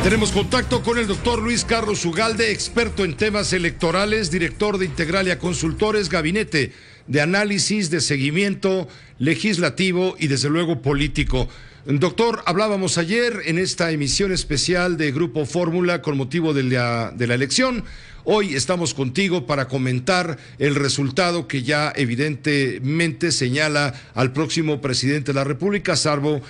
Tenemos contacto con el doctor Luis Carlos Ugalde, experto en temas electorales, director de Integralia Consultores, gabinete de análisis, de seguimiento legislativo y desde luego político. Doctor, hablábamos ayer en esta emisión especial de Grupo Fórmula con motivo de la elección. Hoy estamos contigo para comentar el resultado que ya evidentemente señala al próximo presidente de la República, salvo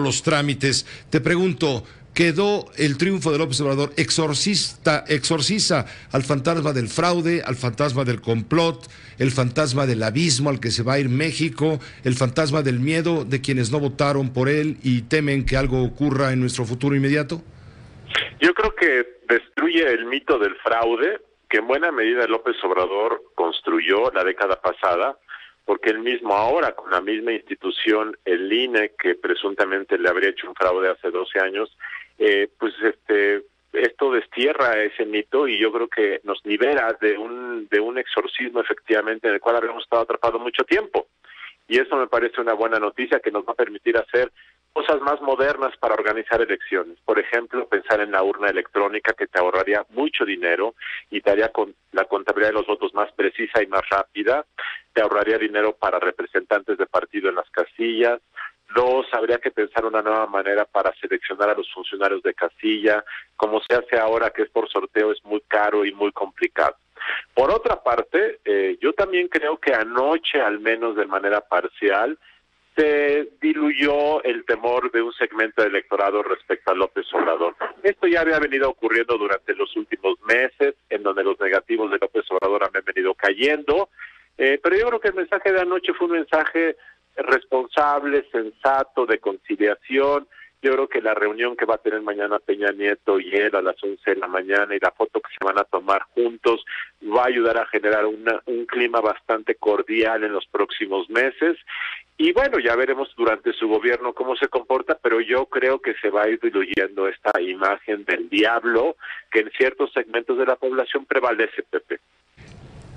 los trámites. Te pregunto, ¿quedó el triunfo de López Obrador exorciza al fantasma del fraude, al fantasma del complot, el fantasma del abismo al que se va a ir México, el fantasma del miedo de quienes no votaron por él y temen que algo ocurra en nuestro futuro inmediato? Yo creo que destruye el mito del fraude que en buena medida López Obrador construyó la década pasada, porque él mismo ahora, con la misma institución, el INE, que presuntamente le habría hecho un fraude hace 12 años, esto destierra ese mito y yo creo que nos libera de un exorcismo efectivamente en el cual habíamos estado atrapados mucho tiempo. Y eso me parece una buena noticia que nos va a permitir hacer cosas más modernas para organizar elecciones. Por ejemplo, pensar en la urna electrónica, que te ahorraría mucho dinero y te haría con la contabilidad de los votos más precisa y más rápida. Te ahorraría dinero para representantes de partido en las casillas. Dos, habría que pensar una nueva manera para seleccionar a los funcionarios de casilla. Como se hace ahora, que es por sorteo, es muy caro y muy complicado. Por otra parte, yo también creo que anoche, al menos de manera parcial, se diluyó el temor de un segmento de electorado respecto a López Obrador. Esto ya había venido ocurriendo durante los últimos meses, en donde los negativos de López Obrador habían venido cayendo, pero yo creo que el mensaje de anoche fue un mensaje responsable, sensato, de conciliación. Yo creo que la reunión que va a tener mañana Peña Nieto y él a las 11 de la mañana y la foto que se van a tomar juntos va a ayudar a generar un clima bastante cordial en los próximos meses. Y bueno, ya veremos durante su gobierno cómo se comporta, pero yo creo que se va a ir diluyendo esta imagen del diablo que en ciertos segmentos de la población prevalece, Pepe.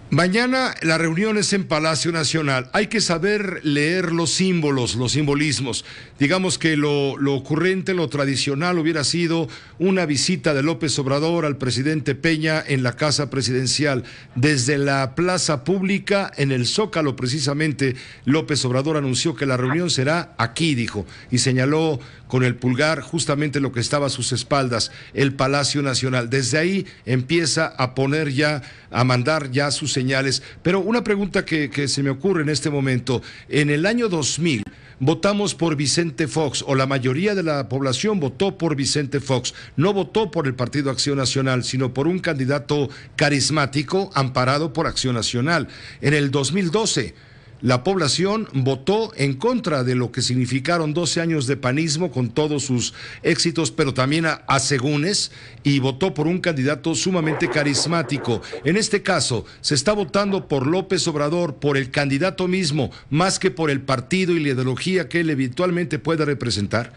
Mañana la reunión es en Palacio Nacional. Hay que saber leer los símbolos, los simbolismos. Digamos que lo ocurrente, lo tradicional hubiera sido una visita de López Obrador al presidente Peña en la Casa Presidencial. Desde la plaza pública, en el Zócalo precisamente, López Obrador anunció que la reunión será aquí, dijo, y señaló con el pulgar justamente lo que estaba a sus espaldas, el Palacio Nacional. Desde ahí empieza a poner ya, a mandar ya sus señales. Pero una pregunta que se me ocurre en este momento: en el año 2000 votamos por Vicente Fox, o la mayoría de la población votó por Vicente Fox, no votó por el Partido Acción Nacional, sino por un candidato carismático amparado por Acción Nacional. En el 2012 la población votó en contra de lo que significaron 12 años de panismo con todos sus éxitos, pero también asegúnes, y votó por un candidato sumamente carismático. En este caso, ¿se está votando por López Obrador, por el candidato mismo, más que por el partido y la ideología que él eventualmente pueda representar?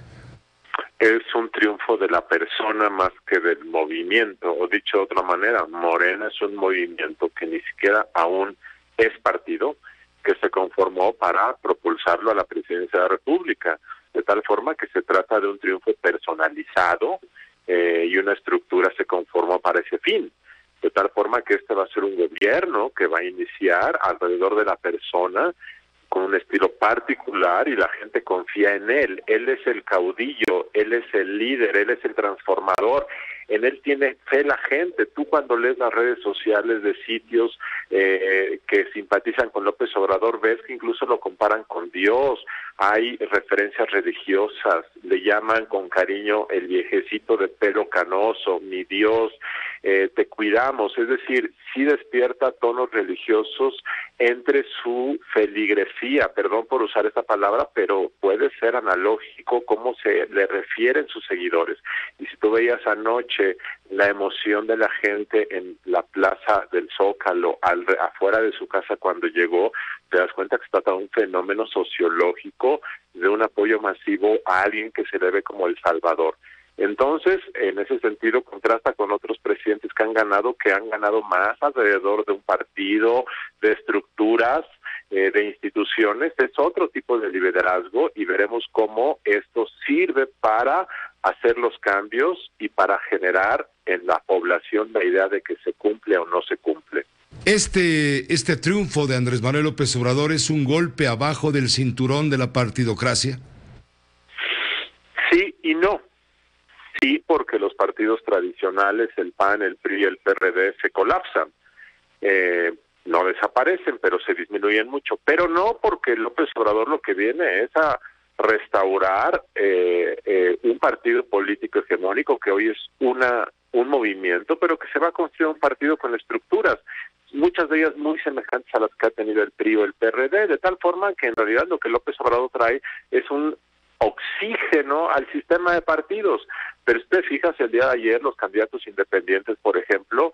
Es un triunfo de la persona más que del movimiento, o dicho de otra manera, Morena es un movimiento que ni siquiera aún es partido, que se conformó para propulsarlo a la presidencia de la República, de tal forma que se trata de un triunfo personalizado y una estructura se conformó para ese fin, de tal forma que este va a ser un gobierno que va a iniciar alrededor de la persona con un estilo particular y la gente confía en él. Él es el caudillo, él es el líder, él es el transformador. En él tiene fe la gente. Tú cuando lees las redes sociales de sitios que simpatizan con López Obrador, ves que incluso lo comparan con Dios. Hay referencias religiosas, le llaman con cariño el viejecito de pelo canoso, mi Dios, te cuidamos. Es decir, sí despierta tonos religiosos entre su feligresía, perdón por usar esta palabra, pero puede ser analógico cómo se le refieren sus seguidores. Y si tú veías anoche la emoción de la gente en la plaza del Zócalo, afuera de su casa cuando llegó, te das cuenta que se trata de un fenómeno sociológico de un apoyo masivo a alguien que se le ve como el Salvador. Entonces, en ese sentido, contrasta con otros presidentes que han ganado más alrededor de un partido, de estructuras, de instituciones. Es otro tipo de liderazgo y veremos cómo esto sirve para hacer los cambios y para generar en la población la idea de que se cumple o no se cumple. Este triunfo de Andrés Manuel López Obrador es un golpe abajo del cinturón de la partidocracia. Sí y no. Sí, porque los partidos tradicionales, el PAN, el PRI y el PRD, se colapsan. No desaparecen, pero se disminuyen mucho. Pero no porque López Obrador lo que viene es a restaurar un partido político hegemónico que hoy es un movimiento, pero que se va a construir un partido con estructuras, muchas de ellas muy semejantes a las que ha tenido el PRI o el PRD, de tal forma que en realidad lo que López Obrador trae es un oxígeno al sistema de partidos. Pero usted fíjese, el día de ayer los candidatos independientes, por ejemplo,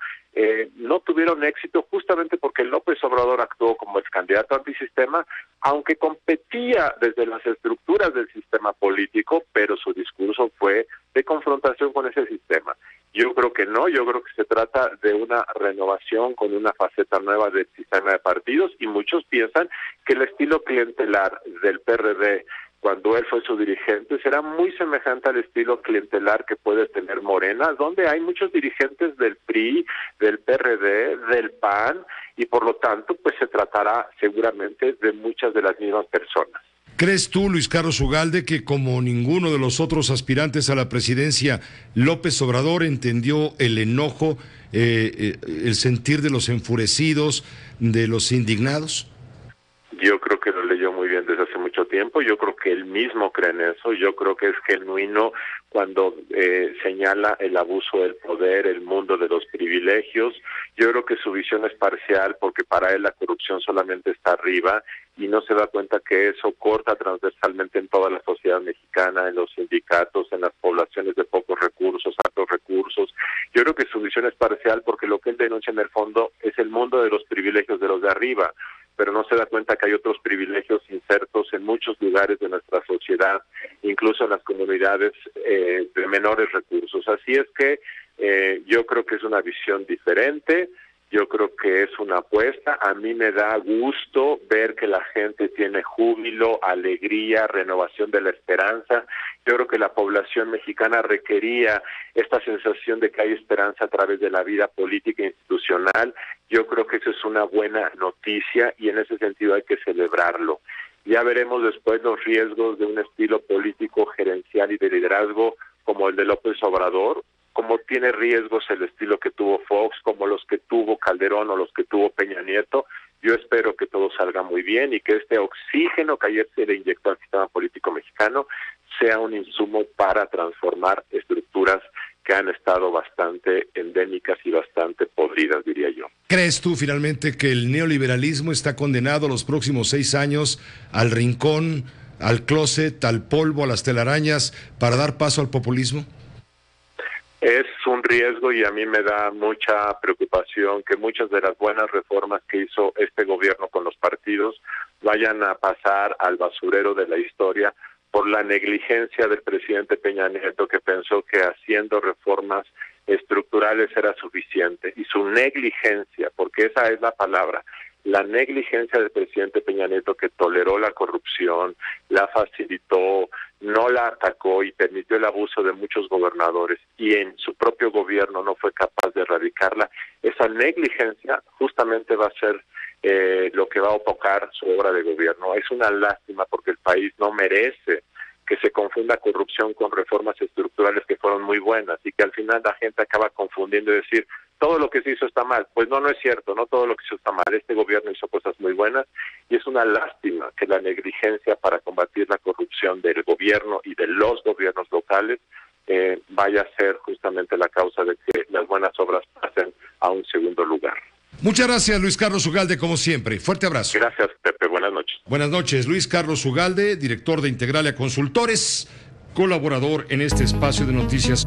no tuvieron éxito justamente porque López Obrador actuó como ex candidato antisistema, aunque competía desde las estructuras del sistema político, pero su discurso fue de confrontación con ese sistema. Yo creo que no, yo creo que se trata de una renovación con una faceta nueva del sistema de partidos, y muchos piensan que el estilo clientelar del PRD cuando él fue su dirigente será muy semejante al estilo clientelar que puede tener Morena, donde hay muchos dirigentes del PRI, del PRD, del PAN, y por lo tanto pues se tratará seguramente de muchas de las mismas personas. ¿Crees tú, Luis Carlos Ugalde, que como ninguno de los otros aspirantes a la presidencia, López Obrador entendió el enojo, el sentir de los enfurecidos, de los indignados? Yo creo que lo leyó muy bien desde hace mucho tiempo, yo creo que él mismo cree en eso, yo creo que es genuino cuando señala el abuso del poder, el mundo de los privilegios. Yo creo que su visión es parcial porque para él la corrupción solamente está arriba y no se da cuenta que eso corta transversalmente en toda la sociedad mexicana, en los sindicatos, en las poblaciones de pocos recursos, altos recursos. Yo creo que su visión es parcial porque lo que él denuncia en el fondo es el mundo de los privilegios de los de arriba, pero no se da cuenta que hay otros privilegios insertos en muchos lugares de nuestra sociedad, incluso en las comunidades de menores recursos. Así es que yo creo que es una visión diferente, yo creo que es una apuesta. A mí me da gusto ver que la gente tiene júbilo, alegría, renovación de la esperanza. Yo creo que la población mexicana requería esta sensación de que hay esperanza a través de la vida política e institucional. Yo creo que eso es una buena noticia y en ese sentido hay que celebrarlo. Ya veremos después los riesgos de un estilo político gerencial y de liderazgo como el de López Obrador, como tiene riesgos el estilo que tuvo Fox, como los que tuvo Calderón o los que tuvo Peña Nieto. Yo espero que todo salga muy bien y que este oxígeno que ayer se le inyectó al sistema político mexicano sea un insumo para transformar estructuras que han estado bastante endémicas y bastante podridas, diría yo. ¿Crees tú finalmente que el neoliberalismo está condenado los próximos 6 años al rincón, al closet, al polvo, a las telarañas, para dar paso al populismo? Es un riesgo y a mí me da mucha preocupación que muchas de las buenas reformas que hizo este gobierno con los partidos vayan a pasar al basurero de la historia por la negligencia del presidente Peña Nieto, que pensó que haciendo reformas estructurales era suficiente, y su negligencia, porque esa es la palabra, la negligencia del presidente Peña Nieto, que toleró la corrupción, la facilitó, no la atacó y permitió el abuso de muchos gobernadores, y en su propio gobierno no fue capaz de erradicarla. Esa negligencia justamente va a ser lo que va a opacar su obra de gobierno. Es una lástima porque el país no merece que se confunda corrupción con reformas estructurales que fueron muy buenas y que al final la gente acaba confundiendo y decir todo lo que se hizo está mal. Pues no es cierto, no todo lo que se hizo está mal. Este gobierno hizo cosas muy buenas y es una lástima que la negligencia para combatir la corrupción del gobierno y de los gobiernos locales vaya a ser justamente la causa de que las buenas obras pasen a un segundo lugar. Muchas gracias, Luis Carlos Ugalde, como siempre. Fuerte abrazo. Gracias, Pepe. Buenas noches. Buenas noches, Luis Carlos Ugalde, director de Integralia Consultores, colaborador en este espacio de noticias.